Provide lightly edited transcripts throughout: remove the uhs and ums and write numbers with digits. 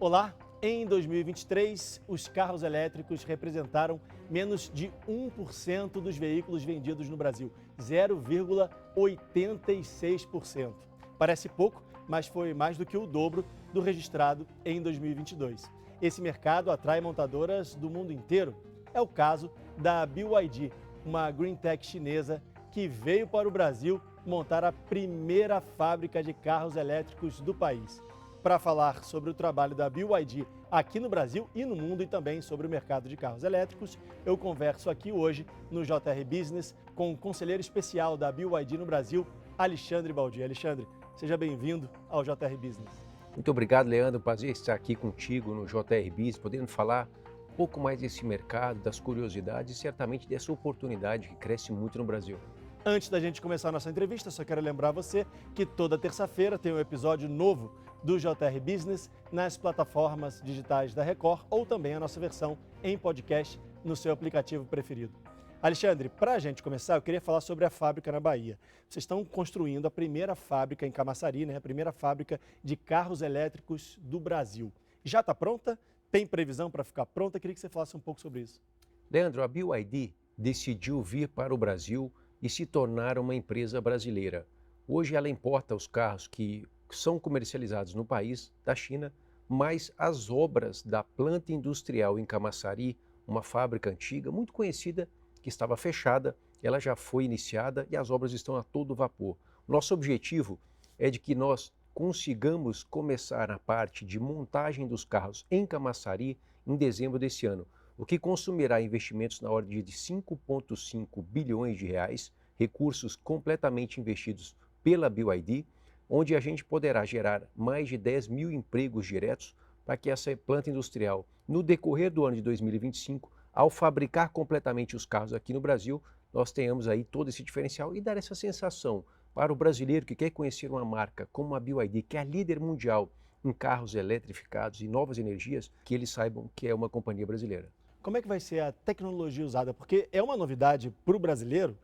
Olá! Em 2023, os carros elétricos representaram menos de 1% dos veículos vendidos no Brasil, 0,86%. Parece pouco, mas foi mais do que o dobro do registrado em 2022. Esse mercado atrai montadoras do mundo inteiro. É o caso da BYD, uma green tech chinesa que veio para o Brasil montar a primeira fábrica de carros elétricos do país. Para falar sobre o trabalho da BYD aqui no Brasil e no mundo e também sobre o mercado de carros elétricos, eu converso aqui hoje no JR Business com o conselheiro especial da BYD no Brasil, Alexandre Baldi. Alexandre, seja bem-vindo ao JR Business. Muito obrigado, Leandro. Prazer estar aqui contigo no JR Business, podendo falar um pouco mais desse mercado, das curiosidades e certamente dessa oportunidade que cresce muito no Brasil. Antes da gente começar a nossa entrevista, só quero lembrar você que toda terça-feira tem um episódio novo do JR Business nas plataformas digitais da Record ou também a nossa versão em podcast no seu aplicativo preferido. Alexandre, para a gente começar, eu queria falar sobre a fábrica na Bahia. Vocês estão construindo a primeira fábrica em Camaçari, né? A primeira fábrica de carros elétricos do Brasil. Já está pronta? Tem previsão para ficar pronta? Eu queria que você falasse um pouco sobre isso. Leandro, a BYD decidiu vir para o Brasil e se tornar uma empresa brasileira. Hoje ela importa os carros que são comercializados no país da China, mas as obras da planta industrial em Camaçari, uma fábrica antiga, muito conhecida, que estava fechada, ela já foi iniciada e as obras estão a todo vapor. Nosso objetivo é de que nós consigamos começar a parte de montagem dos carros em Camaçari em dezembro desse ano, o que consumirá investimentos na ordem de 5,5 bilhões de reais, recursos completamente investidos pela BYD, onde a gente poderá gerar mais de 10 mil empregos diretos para que essa planta industrial, no decorrer do ano de 2025, ao fabricar completamente os carros aqui no Brasil, nós tenhamos aí todo esse diferencial e dar essa sensação para o brasileiro que quer conhecer uma marca como a BYD, que é a líder mundial em carros eletrificados e novas energias, que eles saibam que é uma companhia brasileira. Como é que vai ser a tecnologia usada? Porque é uma novidade para o brasileiro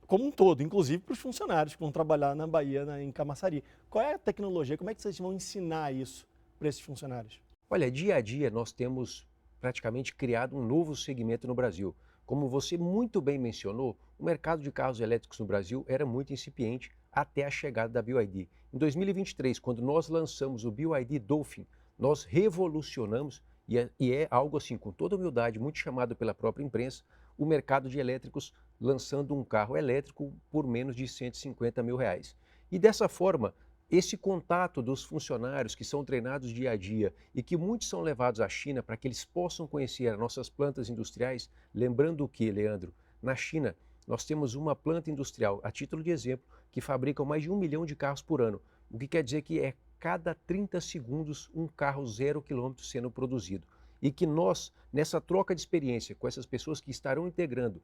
como um todo, inclusive para os funcionários que vão trabalhar na Bahia, em Camaçari. Qual é a tecnologia? Como é que vocês vão ensinar isso para esses funcionários? Olha, dia a dia nós temos praticamente criado um novo segmento no Brasil. Como você muito bem mencionou, o mercado de carros elétricos no Brasil era muito incipiente até a chegada da BYD. Em 2023, quando nós lançamos o BYD Dolphin, nós revolucionamos, e é algo assim, com toda humildade, muito chamado pela própria imprensa, o mercado de elétricos, lançando um carro elétrico por menos de 150 mil reais. E dessa forma, esse contato dos funcionários que são treinados dia a dia e que muitos são levados à China para que eles possam conhecer as nossas plantas industriais, lembrando que, Leandro, na China nós temos uma planta industrial, a título de exemplo, que fabrica mais de 1 milhão de carros por ano, o que quer dizer que é cada 30 segundos um carro 0 km sendo produzido. E que nós, nessa troca de experiência com essas pessoas que estarão integrando,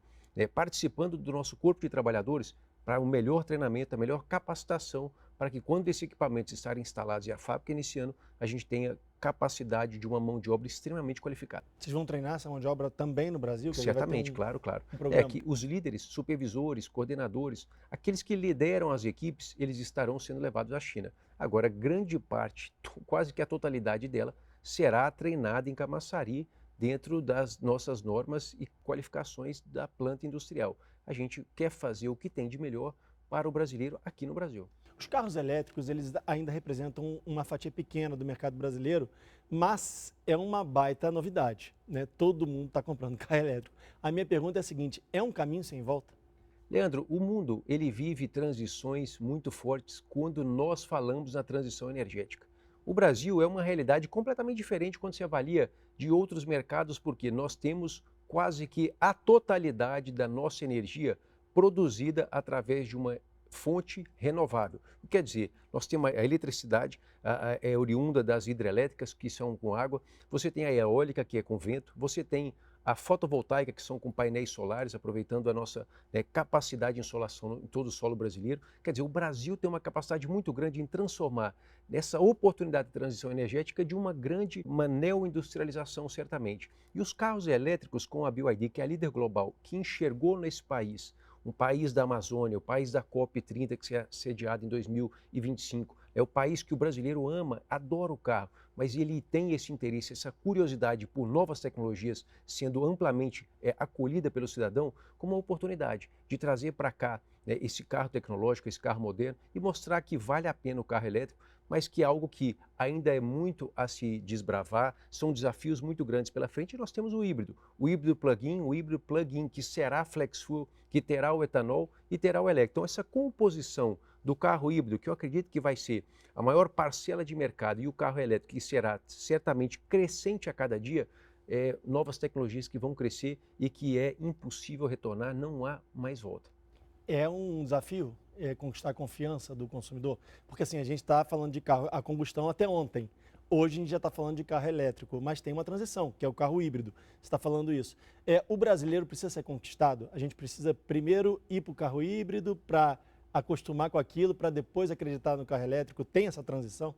participando do nosso corpo de trabalhadores, para um melhor treinamento, a melhor capacitação, para que quando esses equipamentos estarem instalados e a fábrica iniciando, a gente tenha capacidade de uma mão de obra extremamente qualificada. Vocês vão treinar essa mão de obra também no Brasil? Certamente, claro. É que os líderes, supervisores, coordenadores, aqueles que lideram as equipes, eles estarão sendo levados à China. Agora, grande parte, quase que a totalidade dela, será treinada em Camaçari, dentro das nossas normas e qualificações da planta industrial. A gente quer fazer o que tem de melhor para o brasileiro aqui no Brasil. Os carros elétricos, eles ainda representam uma fatia pequena do mercado brasileiro, mas é uma baita novidade, né? Todo mundo está comprando carro elétrico. A minha pergunta é a seguinte, é um caminho sem volta? Leandro, o mundo ele vive transições muito fortes quando nós falamos na transição energética. O Brasil é uma realidade completamente diferente quando se avalia de outros mercados, porque nós temos quase que a totalidade da nossa energia produzida através de uma fonte renovável. Quer dizer, nós temos a eletricidade, é oriunda das hidrelétricas, que são com água, você tem a eólica, que é com vento, você tem a fotovoltaica, que são com painéis solares, aproveitando a nossa capacidade de insolação em todo o solo brasileiro. Quer dizer, o Brasil tem uma capacidade muito grande em transformar essa oportunidade de transição energética de uma neo-industrialização, certamente. E os carros elétricos com a BYD, que é a líder global, que enxergou nesse país, um país da Amazônia, o país da COP30, que será sediado em 2025, É o país que o brasileiro ama, adora o carro, mas ele tem esse interesse, essa curiosidade por novas tecnologias sendo amplamente acolhida pelo cidadão como uma oportunidade de trazer para cá, né, esse carro tecnológico, esse carro moderno e mostrar que vale a pena o carro elétrico, mas que é algo que ainda é muito a se desbravar, são desafios muito grandes pela frente e nós temos o híbrido plug-in que será flex fuel, que terá o etanol e terá o elétrico. Então essa composição do carro híbrido, que eu acredito que vai ser a maior parcela de mercado, e o carro elétrico, que será certamente crescente a cada dia, novas tecnologias que vão crescer e que é impossível retornar, não há mais volta. É um desafio conquistar a confiança do consumidor, porque assim, a gente está falando de carro a combustão até ontem. Hoje a gente já está falando de carro elétrico, mas tem uma transição, que é o carro híbrido. Você está falando isso. O brasileiro precisa ser conquistado. A gente precisa primeiro ir para o carro híbrido para acostumar com aquilo, para depois acreditar no carro elétrico. Tem essa transição?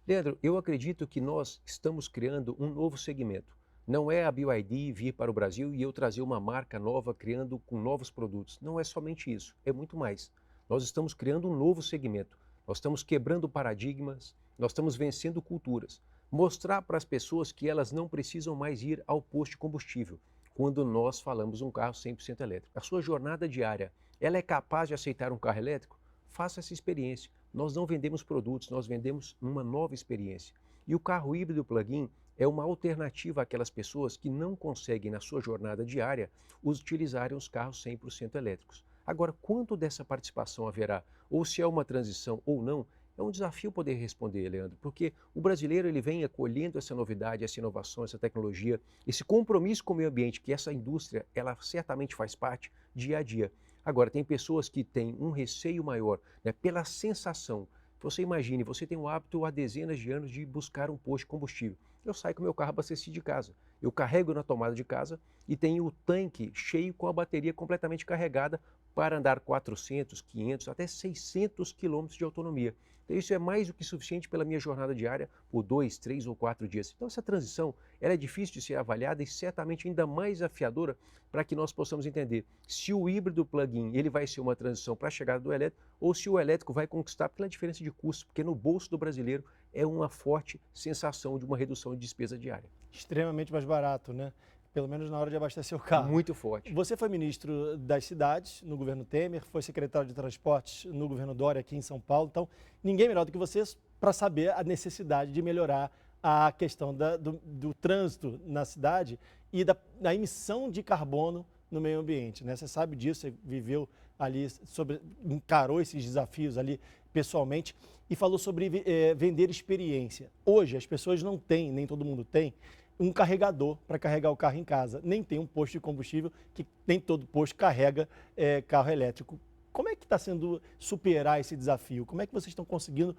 Leandro, eu acredito que nós estamos criando um novo segmento. Não é a BYD vir para o Brasil e eu trazer uma marca nova criando com novos produtos. Não é somente isso, é muito mais. Nós estamos criando um novo segmento. Nós estamos quebrando paradigmas, nós estamos vencendo culturas. Mostrar para as pessoas que elas não precisam mais ir ao posto de combustível quando nós falamos um carro 100% elétrico. A sua jornada diária, ela é capaz de aceitar um carro elétrico? Faça essa experiência. Nós não vendemos produtos, nós vendemos uma nova experiência. E o carro híbrido plug-in é uma alternativa àquelas pessoas que não conseguem, na sua jornada diária, utilizarem os carros 100% elétricos. Agora, quanto dessa participação haverá, ou se é uma transição ou não, é um desafio poder responder, Leandro, porque o brasileiro ele vem acolhendo essa novidade, essa inovação, essa tecnologia, esse compromisso com o meio ambiente, que essa indústria, ela certamente faz parte dia a dia. Agora, tem pessoas que têm um receio maior, né, pela sensação. Você imagine, você tem o hábito há dezenas de anos de buscar um posto de combustível. Eu saio com o meu carro abastecido de casa. Eu carrego na tomada de casa e tenho o tanque cheio com a bateria completamente carregada para andar 400, 500, até 600 quilômetros de autonomia. Então, isso é mais do que suficiente pela minha jornada diária por 2, 3 ou 4 dias. Então, essa transição ela é difícil de ser avaliada e certamente ainda mais desafiadora para que nós possamos entender se o híbrido plug-in ele vai ser uma transição para a chegada do elétrico ou se o elétrico vai conquistar pela diferença de custo, porque no bolso do brasileiro é uma forte sensação de uma redução de despesa diária. Extremamente mais barato, né? Pelo menos na hora de abastecer o carro. Muito forte. Você foi ministro das cidades no governo Temer, foi secretário de transportes no governo Dória aqui em São Paulo. Então, ninguém melhor do que você para saber a necessidade de melhorar a questão do trânsito na cidade e da emissão de carbono no meio ambiente, né? Você sabe disso, você viveu ali, encarou esses desafios ali pessoalmente e falou sobre vender experiência. Hoje, as pessoas não têm, nem todo mundo tem, um carregador para carregar o carro em casa. Nem tem um posto de combustível, que nem todo posto carrega carro elétrico. Como é que está sendo superar esse desafio? Como é que vocês estão conseguindo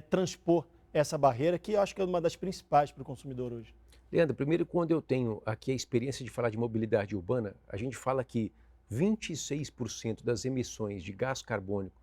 transpor essa barreira, que eu acho que é uma das principais para o consumidor hoje? Leandro, primeiro, quando eu tenho aqui a experiência de falar de mobilidade urbana, a gente fala que 26% das emissões de gás carbônico,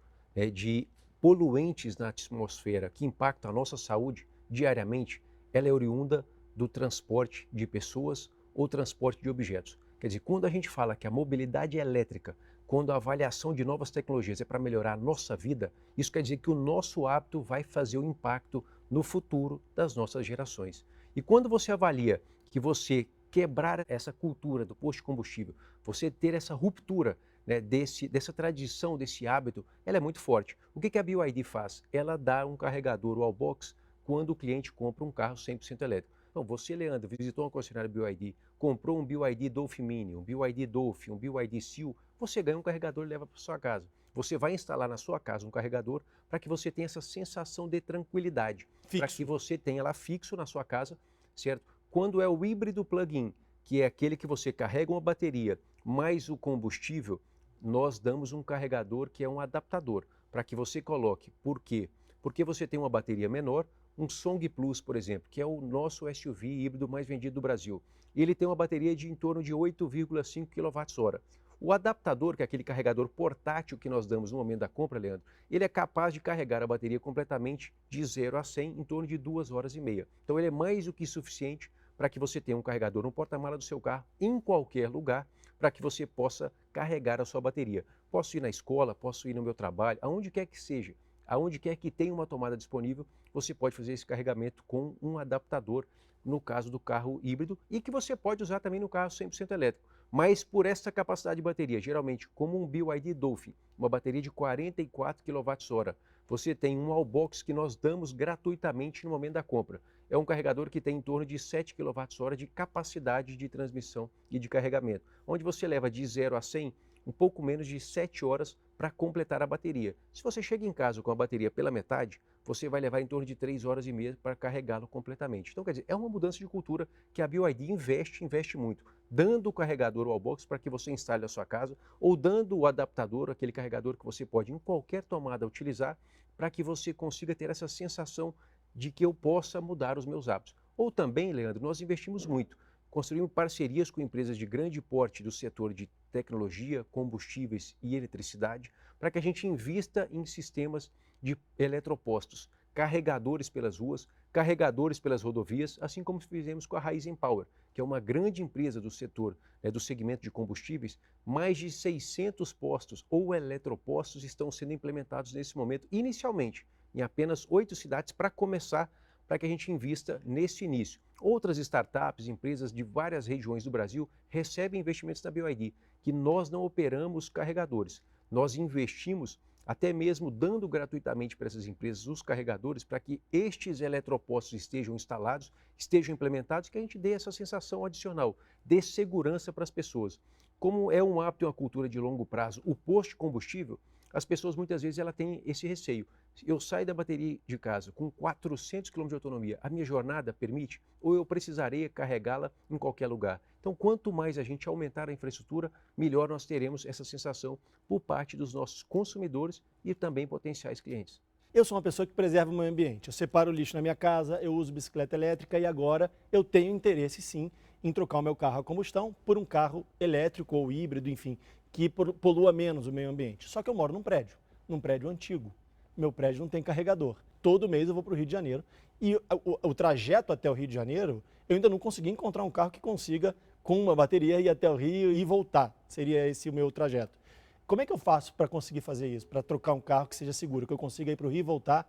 de poluentes na atmosfera que impactam a nossa saúde diariamente, ela é oriunda do transporte de pessoas ou transporte de objetos. Quer dizer, quando a gente fala que a mobilidade elétrica, quando a avaliação de novas tecnologias é para melhorar a nossa vida, isso quer dizer que o nosso hábito vai fazer o impacto no futuro das nossas gerações. E quando você avalia que você quebrar essa cultura do posto de combustível, você ter essa ruptura, né, dessa tradição, desse hábito, ela é muito forte. O que a BYD faz? Ela dá um carregador wallbox quando o cliente compra um carro 100% elétrico. Então, você, Leandro, visitou uma concessionária BYD, comprou um BYD Dolphin Mini, um BYD Dolphin, um BYD Seal, você ganha um carregador e leva para sua casa. Você vai instalar na sua casa um carregador para que você tenha essa sensação de tranquilidade, para que você tenha lá fixo na sua casa, certo? Quando é o híbrido plug-in, que é aquele que você carrega uma bateria mais o combustível, nós damos um carregador que é um adaptador para que você coloque. Por quê? Porque você tem uma bateria menor, um Song Plus, por exemplo, que é o nosso SUV híbrido mais vendido do Brasil. Ele tem uma bateria de em torno de 8,5 kWh. O adaptador, que é aquele carregador portátil que nós damos no momento da compra, Leandro, ele é capaz de carregar a bateria completamente de 0 a 100 em torno de 2 horas e meia. Então ele é mais do que suficiente para que você tenha um carregador no porta-mala do seu carro em qualquer lugar, para que você possa carregar a sua bateria. Posso ir na escola, posso ir no meu trabalho, aonde quer que seja. aonde quer que tenha uma tomada disponível, você pode fazer esse carregamento com um adaptador, no caso do carro híbrido, e que você pode usar também no carro 100% elétrico. Mas por essa capacidade de bateria, geralmente como um BYD Dolphin, uma bateria de 44 kWh, você tem um wallbox que nós damos gratuitamente no momento da compra. É um carregador que tem em torno de 7 kWh de capacidade de transmissão e de carregamento, onde você leva de 0 a 100 um pouco menos de 7 horas para completar a bateria. Se você chega em casa com a bateria pela metade, você vai levar em torno de 3 horas e meia para carregá-lo completamente. Então, quer dizer, é uma mudança de cultura que a BYD investe muito, dando o carregador wallbox para que você instale na sua casa, ou dando o adaptador, aquele carregador que você pode em qualquer tomada utilizar, para que você consiga ter essa sensação de que eu possa mudar os meus hábitos. Ou também, Leandro, nós investimos muito. Construímos parcerias com empresas de grande porte do setor de tecnologia, combustíveis e eletricidade, para que a gente invista em sistemas de eletropostos, carregadores pelas ruas, carregadores pelas rodovias, assim como fizemos com a Raizen Power, que é uma grande empresa do setor, do segmento de combustíveis. Mais de 600 postos ou eletropostos estão sendo implementados nesse momento, inicialmente, em apenas 8 cidades, para começar, para que a gente invista nesse início. Outras startups, empresas de várias regiões do Brasil recebem investimentos da BYD, que nós não operamos carregadores. Nós investimos até mesmo dando gratuitamente para essas empresas os carregadores para que estes eletropostos estejam instalados, estejam implementados, que a gente dê essa sensação adicional, dê segurança para as pessoas. Como é um hábito e uma cultura de longo prazo, o posto de combustível, as pessoas muitas vezes ela têm esse receio. Eu saio da bateria de casa com 400 km de autonomia, a minha jornada permite? Ou eu precisarei carregá-la em qualquer lugar? Então, quanto mais a gente aumentar a infraestrutura, melhor nós teremos essa sensação por parte dos nossos consumidores e também potenciais clientes. Eu sou uma pessoa que preserva o meio ambiente. Eu separo o lixo na minha casa, eu uso bicicleta elétrica e agora eu tenho interesse sim em trocar o meu carro a combustão por um carro elétrico ou híbrido, enfim, que polua menos o meio ambiente. Só que eu moro num prédio antigo. Meu prédio não tem carregador. Todo mês eu vou para o Rio de Janeiro e o trajeto até o Rio de Janeiro, eu ainda não consegui encontrar um carro que consiga, com uma bateria, ir até o Rio e voltar. Seria esse o meu trajeto. Como é que eu faço para conseguir fazer isso? Para trocar um carro que seja seguro, que eu consiga ir para o Rio e voltar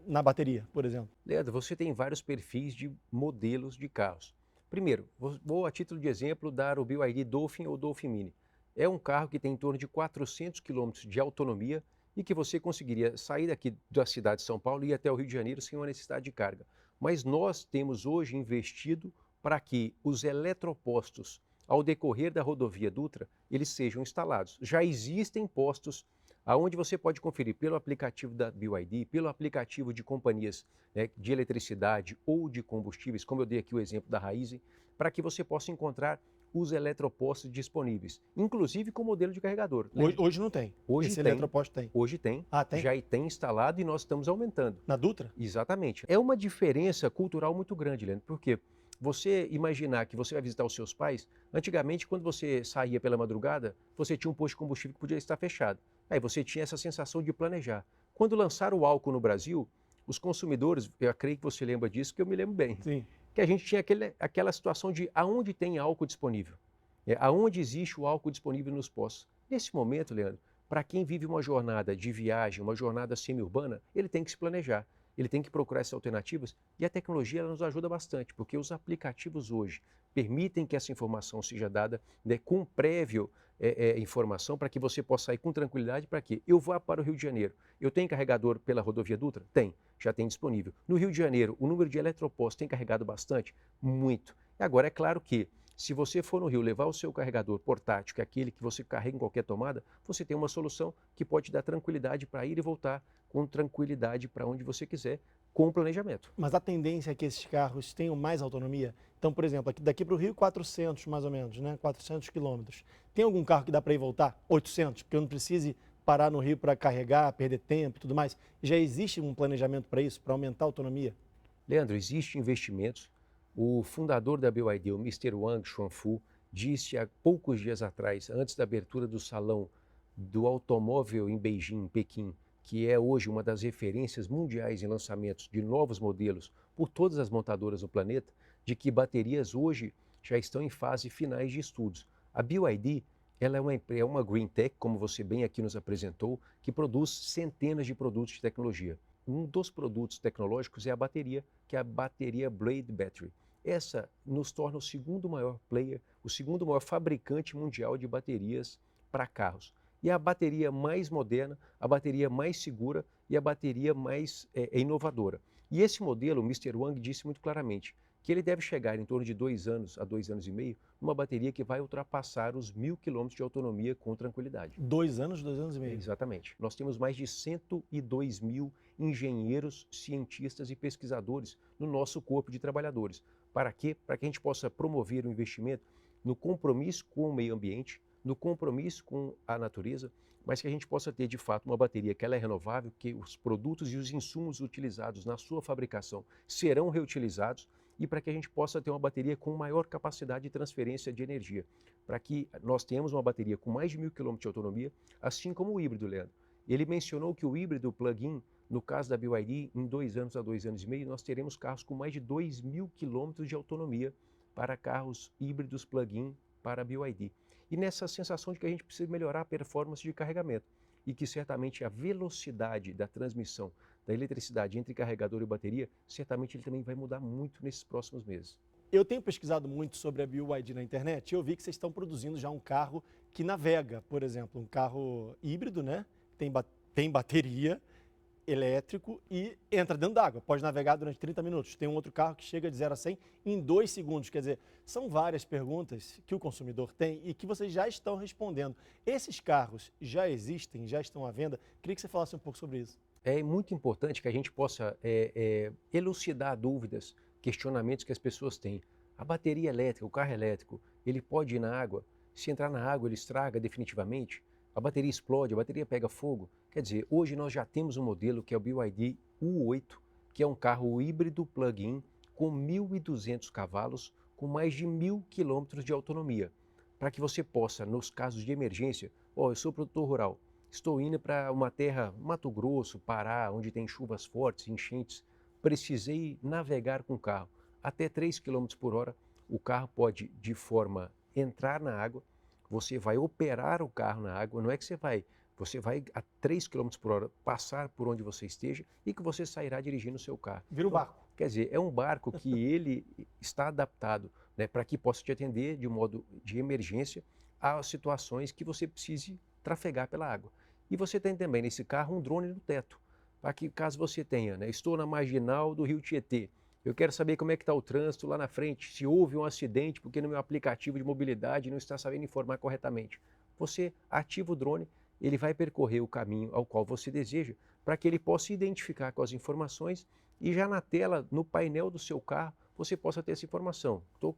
na bateria, por exemplo? Leandro, você tem vários perfis de modelos de carros. Primeiro, vou a título de exemplo dar o BYD Dolphin ou Dolphin Mini. É um carro que tem em torno de 400 km de autonomia e que você conseguiria sair daqui da cidade de São Paulo e ir até o Rio de Janeiro sem uma necessidade de carga. Mas nós temos hoje investido para que os eletropostos, ao decorrer da rodovia Dutra, eles sejam instalados. Já existem postos onde você pode conferir pelo aplicativo da BYD, pelo aplicativo de companhias de eletricidade ou de combustíveis, como eu dei aqui o exemplo da Raizen, para que você possa encontrar os eletropostos disponíveis, inclusive com modelo de carregador. Hoje não tem. Hoje Esse tem. eletroposto tem. Hoje tem. Ah, tem? Já tem instalado e nós estamos aumentando. Na Dutra? Exatamente. É uma diferença cultural muito grande, Leandro, porque você imaginar que você vai visitar os seus pais, antigamente, quando você saía pela madrugada, você tinha um posto de combustível que podia estar fechado. Aí você tinha essa sensação de planejar. Quando lançaram o álcool no Brasil, os consumidores, eu creio que você lembra disso, que eu me lembro bem. Sim. Que a gente tinha aquela situação de aonde tem álcool disponível, aonde existe o álcool disponível nos postos. Nesse momento, Leandro, para quem vive uma jornada de viagem, uma jornada semi-urbana, ele tem que se planejar, ele tem que procurar essas alternativas e a tecnologia ela nos ajuda bastante, porque os aplicativos hoje permitem que essa informação seja dada com prévio informação para que você possa sair com tranquilidade. Para quê? Eu vou para o Rio de Janeiro. Eu tenho carregador pela rodovia Dutra? Tem, já tem disponível. No Rio de Janeiro, o número de eletropostos tem carregado bastante? Muito. E agora, é claro que, se você for no Rio levar o seu carregador portátil, que é aquele que você carrega em qualquer tomada, você tem uma solução que pode te dar tranquilidade para ir e voltar com tranquilidade para onde você quiser, com planejamento. Mas a tendência é que esses carros tenham mais autonomia? Então, por exemplo, daqui para o Rio, 400 mais ou menos, né? 400 quilômetros. Tem algum carro que dá para ir voltar? 800, porque eu não precise parar no Rio para carregar, perder tempo e tudo mais. Já existe um planejamento para isso, para aumentar a autonomia? Leandro, existem investimentos. O fundador da BYD, o Mr. Wang Chuanfu, disse há poucos dias atrás, antes da abertura do salão do automóvel em Beijing, em Pequim, que é hoje uma das referências mundiais em lançamentos de novos modelos por todas as montadoras do planeta, de que baterias hoje já estão em fase finais de estudos. A BYD, Ela é uma green tech, como você bem aqui nos apresentou, que produz centenas de produtos de tecnologia. Um dos produtos tecnológicos é a bateria, que é a bateria Blade Battery. Essa nos torna o segundo maior player, o segundo maior fabricante mundial de baterias para carros. E é a bateria mais moderna, a bateria mais segura e a bateria mais inovadora. E esse modelo, o Mr. Wang disse muito claramente que ele deve chegar em torno de 2 anos a 2 anos e meio, numa bateria que vai ultrapassar os 1.000 quilômetros de autonomia com tranquilidade. 2 anos e meio. Exatamente. Nós temos mais de 102 mil engenheiros, cientistas e pesquisadores no nosso corpo de trabalhadores. Para quê? Para que a gente possa promover o investimento no compromisso com o meio ambiente, no compromisso com a natureza, mas que a gente possa ter de fato uma bateria que ela é renovável, que os produtos e os insumos utilizados na sua fabricação serão reutilizados e para que a gente possa ter uma bateria com maior capacidade de transferência de energia, para que nós tenhamos uma bateria com mais de 1.000 quilômetros de autonomia, assim como o híbrido, Leandro. Ele mencionou que o híbrido plug-in, no caso da BYD, em 2 anos a 2 anos e meio, nós teremos carros com mais de 2.000 quilômetros de autonomia para carros híbridos plug-in para a BYD. E nessa sensação de que a gente precisa melhorar a performance de carregamento e que certamente a velocidade da transmissão da eletricidade entre carregador e bateria, certamente ele também vai mudar muito nesses próximos meses. Eu tenho pesquisado muito sobre a BYD na internet e eu vi que vocês estão produzindo já um carro que navega, por exemplo, um carro híbrido, né? Tem bateria, elétrico e entra dentro d'água, pode navegar durante 30 minutos. Tem um outro carro que chega de 0 a 100 em 2 segundos. Quer dizer, são várias perguntas que o consumidor tem e que vocês já estão respondendo. Esses carros já existem, já estão à venda? Queria que você falasse um pouco sobre isso. É muito importante que a gente possa elucidar dúvidas, questionamentos que as pessoas têm. A bateria elétrica, o carro elétrico, ele pode ir na água? Se entrar na água, ele estraga definitivamente? A bateria explode, a bateria pega fogo? Quer dizer, hoje nós já temos um modelo que é o BYD U8, que é um carro híbrido plug-in com 1.200 cavalos, com mais de 1.000 quilômetros de autonomia, para que você possa, nos casos de emergência, eu sou produtor rural, estou indo para uma terra, Mato Grosso, Pará, onde tem chuvas fortes, enchentes, precisei navegar com o carro. Até 3 km por hora, o carro pode, de forma entrar na água, você vai operar o carro na água, não é que você vai a 3 km por hora passar por onde você esteja e que você sairá dirigindo o seu carro. Vira um barco. Quer dizer, é um barco que ele está adaptado, né, para que possa te atender de modo de emergência a situações que você precise trafegar pela água. E você tem também nesse carro um drone no teto, para que caso você tenha, né, estou na marginal do Rio Tietê, eu quero saber como é que está o trânsito lá na frente, se houve um acidente porque no meu aplicativo de mobilidade não está sabendo informar corretamente. Você ativa o drone, ele vai percorrer o caminho ao qual você deseja, para que ele possa identificar com as informações e já na tela, no painel do seu carro, você possa ter essa informação. Estou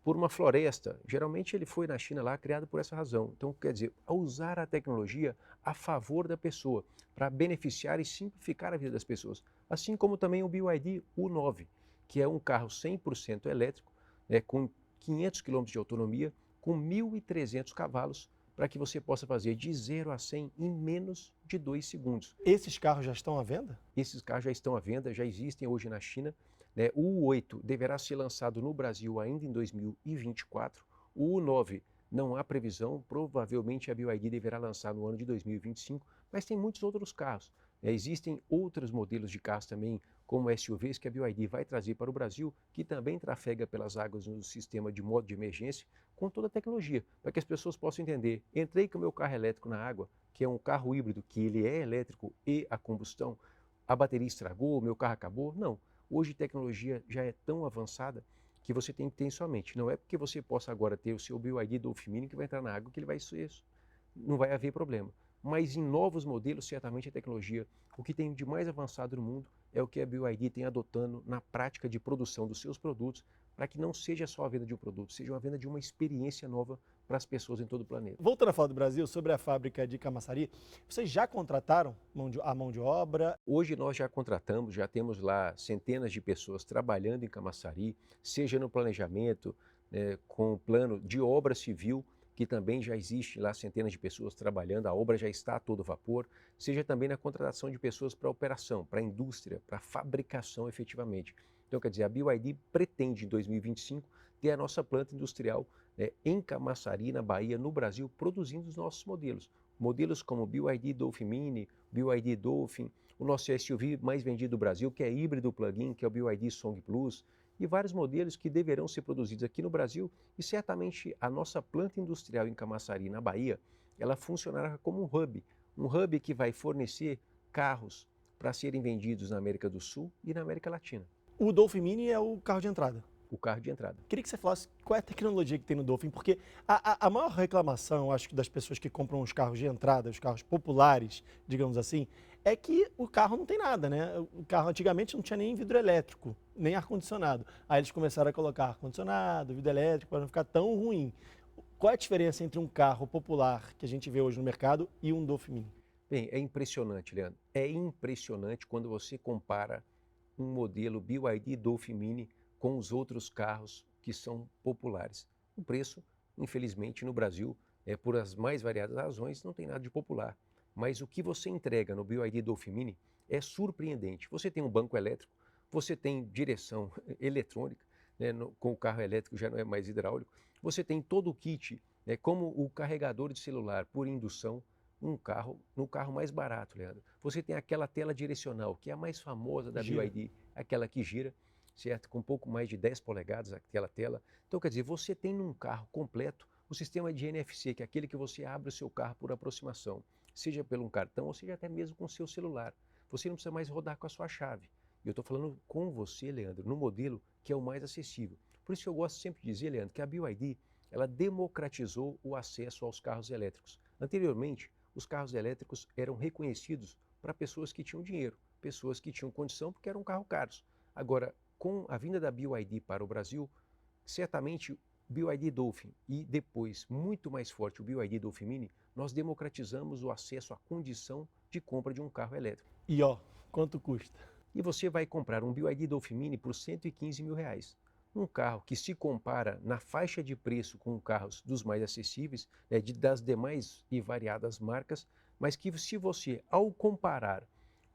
por uma floresta, geralmente ele foi na China lá criado por essa razão. Então, quer dizer, usar a tecnologia a favor da pessoa, para beneficiar e simplificar a vida das pessoas. Assim como também o BYD U9, que é um carro 100% elétrico, né, com 500 km de autonomia, com 1.300 cavalos, para que você possa fazer de 0 a 100 em menos de 2 segundos. Esses carros já estão à venda? Esses carros já estão à venda, já existem hoje na China. Né? O U8 deverá ser lançado no Brasil ainda em 2024. O U9 não há previsão, provavelmente a BYD deverá lançar no ano de 2025, mas tem muitos outros carros. Existem outros modelos de carros também, como SUVs, que a BYD vai trazer para o Brasil, que também trafega pelas águas no sistema de modo de emergência, com toda a tecnologia, para que as pessoas possam entender. Entrei com o meu carro elétrico na água, que é um carro híbrido, que ele é elétrico e a combustão, a bateria estragou, o meu carro acabou? Não. Hoje a tecnologia já é tão avançada que você tem que ter em sua mente. Não é porque você possa agora ter o seu BYD Dolphin Mini que vai entrar na água que ele vai ser isso. Não vai haver problema. Mas em novos modelos, certamente a tecnologia, o que tem de mais avançado no mundo é o que a BYD tem adotando na prática de produção dos seus produtos, para que não seja só a venda de um produto, seja uma venda de uma experiência nova para as pessoas em todo o planeta. Voltando a falar do Brasil, sobre a fábrica de Camaçari, vocês já contrataram a mão de obra? Hoje nós já contratamos, já temos lá centenas de pessoas trabalhando em Camaçari, seja no planejamento, com o plano de obra civil, que também já existe lá centenas de pessoas trabalhando, a obra já está a todo vapor, seja também na contratação de pessoas para operação, para a indústria, para a fabricação efetivamente. Então, quer dizer, a BYD pretende em 2025 ter a nossa planta industrial, né, em Camaçari, na Bahia, no Brasil, produzindo os nossos modelos. Modelos como o BYD Dolphin Mini, BYD Dolphin, o nosso SUV mais vendido do Brasil, que é híbrido plug-in, que é o BYD Song Plus, e vários modelos que deverão ser produzidos aqui no Brasil, e certamente a nossa planta industrial em Camaçari, na Bahia, ela funcionará como um hub que vai fornecer carros para serem vendidos na América do Sul e na América Latina. O Dolphin Mini é o carro de entrada. O carro de entrada. Queria que você falasse qual é a tecnologia que tem no Dolphin, porque a maior reclamação, acho que das pessoas que compram os carros de entrada, os carros populares, digamos assim, é que o carro não tem nada, né? O carro antigamente não tinha nem vidro elétrico, nem ar-condicionado. Aí eles começaram a colocar ar-condicionado, vidro elétrico, para não ficar tão ruim. Qual é a diferença entre um carro popular que a gente vê hoje no mercado e um Dolphin Mini? Bem, é impressionante, Leandro. É impressionante quando você compara um modelo BYD Dolphin Mini com os outros carros que são populares. O preço, infelizmente, no Brasil, por as mais variadas razões, não tem nada de popular. Mas o que você entrega no BYD Dolphin Mini é surpreendente. Você tem um banco elétrico, você tem direção eletrônica, né, com o carro elétrico já não é mais hidráulico, você tem todo o kit, né, como o carregador de celular por indução, no carro mais barato, Leandro. Você tem aquela tela direcional, que é a mais famosa da BYD, aquela que gira, certo? Com um pouco mais de 10 polegadas aquela tela. Então, quer dizer, você tem num carro completo o sistema de NFC, que é aquele que você abre o seu carro por aproximação, seja pelo um cartão ou seja até mesmo com o seu celular. Você não precisa mais rodar com a sua chave. E eu estou falando com você, Leandro, no modelo que é o mais acessível. Por isso que eu gosto sempre de dizer, Leandro, que a BYD, ela democratizou o acesso aos carros elétricos. Anteriormente, os carros elétricos eram reconhecidos para pessoas que tinham dinheiro, pessoas que tinham condição porque eram carros caros. Agora, com a vinda da BYD para o Brasil, certamente o BYD Dolphin e depois, muito mais forte, o BYD Dolphin Mini, nós democratizamos o acesso à condição de compra de um carro elétrico. E ó, quanto custa? E você vai comprar um BYD Dolphin Mini por R$115 mil. Um carro que se compara na faixa de preço com carros dos mais acessíveis, né, das demais e variadas marcas, mas que se você, ao comparar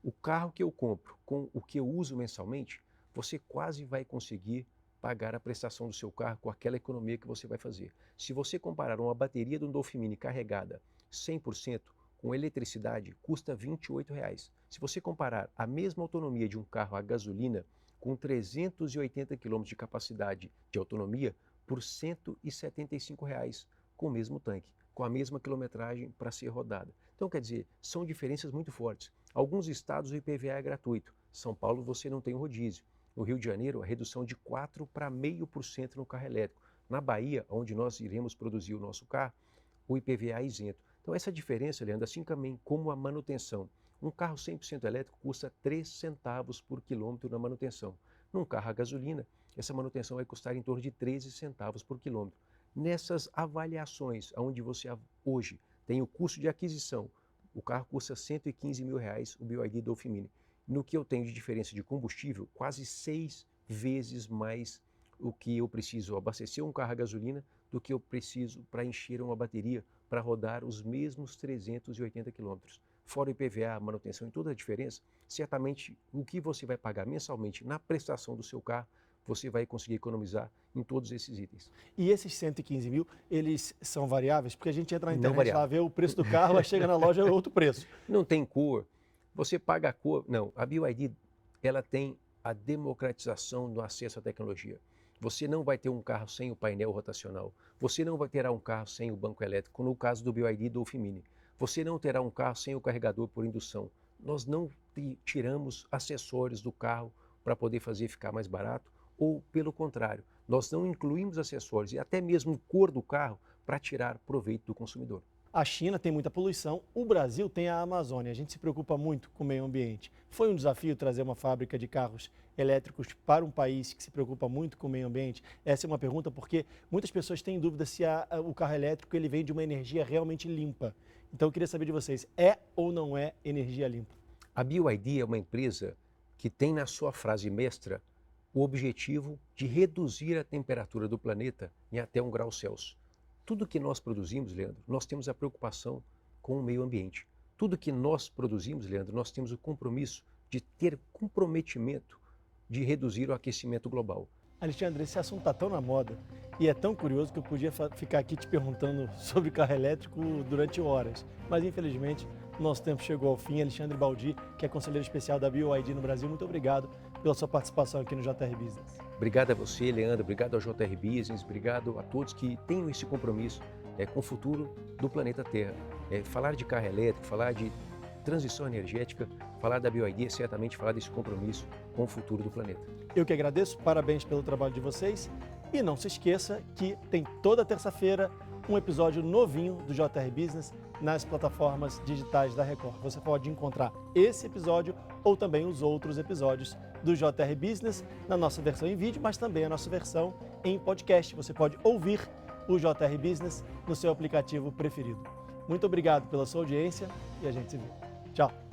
o carro que eu compro com o que eu uso mensalmente, você quase vai conseguir pagar a prestação do seu carro com aquela economia que você vai fazer. Se você comparar uma bateria do Dolphin Mini carregada 100%, com eletricidade, custa R$28. Se você comparar a mesma autonomia de um carro a gasolina, com 380 km de capacidade de autonomia, por R$175, com o mesmo tanque, com a mesma quilometragem para ser rodada. Então, quer dizer, são diferenças muito fortes. Alguns estados o IPVA é gratuito. São Paulo você não tem rodízio. No Rio de Janeiro, a redução de 4% para 0,5% no carro elétrico. Na Bahia, onde nós iremos produzir o nosso carro, o IPVA é isento. Então, essa diferença, Leandro, assim também como a manutenção. Um carro 100% elétrico custa 3 centavos por quilômetro na manutenção. Num carro a gasolina, essa manutenção vai custar em torno de 13 centavos por quilômetro. Nessas avaliações, onde você hoje tem o custo de aquisição, o carro custa R$115 mil, o BYD Dolphin Mini. No que eu tenho de diferença de combustível, quase 6 vezes mais o que eu preciso abastecer um carro a gasolina do que eu preciso para encher uma bateria para rodar os mesmos 380 quilômetros. Fora o IPVA, a manutenção e toda a diferença, certamente o que você vai pagar mensalmente na prestação do seu carro, você vai conseguir economizar em todos esses itens. E esses 115 mil, eles são variáveis? Porque a gente entra na Não internet variável. lá, vê o preço do carro, aí chega na loja é outro preço. Não tem cor, você paga a cor. Não, a BYD, ela tem a democratização do acesso à tecnologia. Você não vai ter um carro sem o painel rotacional. Você não vai ter um carro sem o banco elétrico, no caso do BYD Dolphin Mini. Você não terá um carro sem o carregador por indução. Nós não tiramos acessórios do carro para poder fazer ficar mais barato, ou pelo contrário, nós não incluímos acessórios e até mesmo cor do carro para tirar proveito do consumidor. A China tem muita poluição, o Brasil tem a Amazônia. A gente se preocupa muito com o meio ambiente. Foi um desafio trazer uma fábrica de carros elétricos para um país que se preocupa muito com o meio ambiente? Essa é uma pergunta porque muitas pessoas têm dúvida se o carro elétrico ele vem de uma energia realmente limpa. Então eu queria saber de vocês, é ou não é energia limpa? A BYD é uma empresa que tem na sua frase mestra o objetivo de reduzir a temperatura do planeta em até 1 grau Celsius. Tudo que nós produzimos, Leandro, nós temos a preocupação com o meio ambiente. Tudo que nós produzimos, Leandro, nós temos o compromisso de ter comprometimento de reduzir o aquecimento global. Alexandre, esse assunto está tão na moda e é tão curioso que eu podia ficar aqui te perguntando sobre carro elétrico durante horas. Mas, infelizmente, nosso tempo chegou ao fim. Alexandre Baldi, que é conselheiro especial da BYD no Brasil, muito obrigado pela sua participação aqui no JR Business. Obrigado a você, Leandro. Obrigado ao JR Business. Obrigado a todos que tenham esse compromisso com o futuro do planeta Terra. Falar de carro elétrico, falar de transição energética, falar da BYD é certamente falar desse compromisso com o futuro do planeta. Eu que agradeço, parabéns pelo trabalho de vocês e não se esqueça que tem toda terça-feira um episódio novinho do JR Business nas plataformas digitais da Record. Você pode encontrar esse episódio ou também os outros episódios do JR Business na nossa versão em vídeo, mas também a nossa versão em podcast. Você pode ouvir o JR Business no seu aplicativo preferido. Muito obrigado pela sua audiência e a gente se vê. Tchau!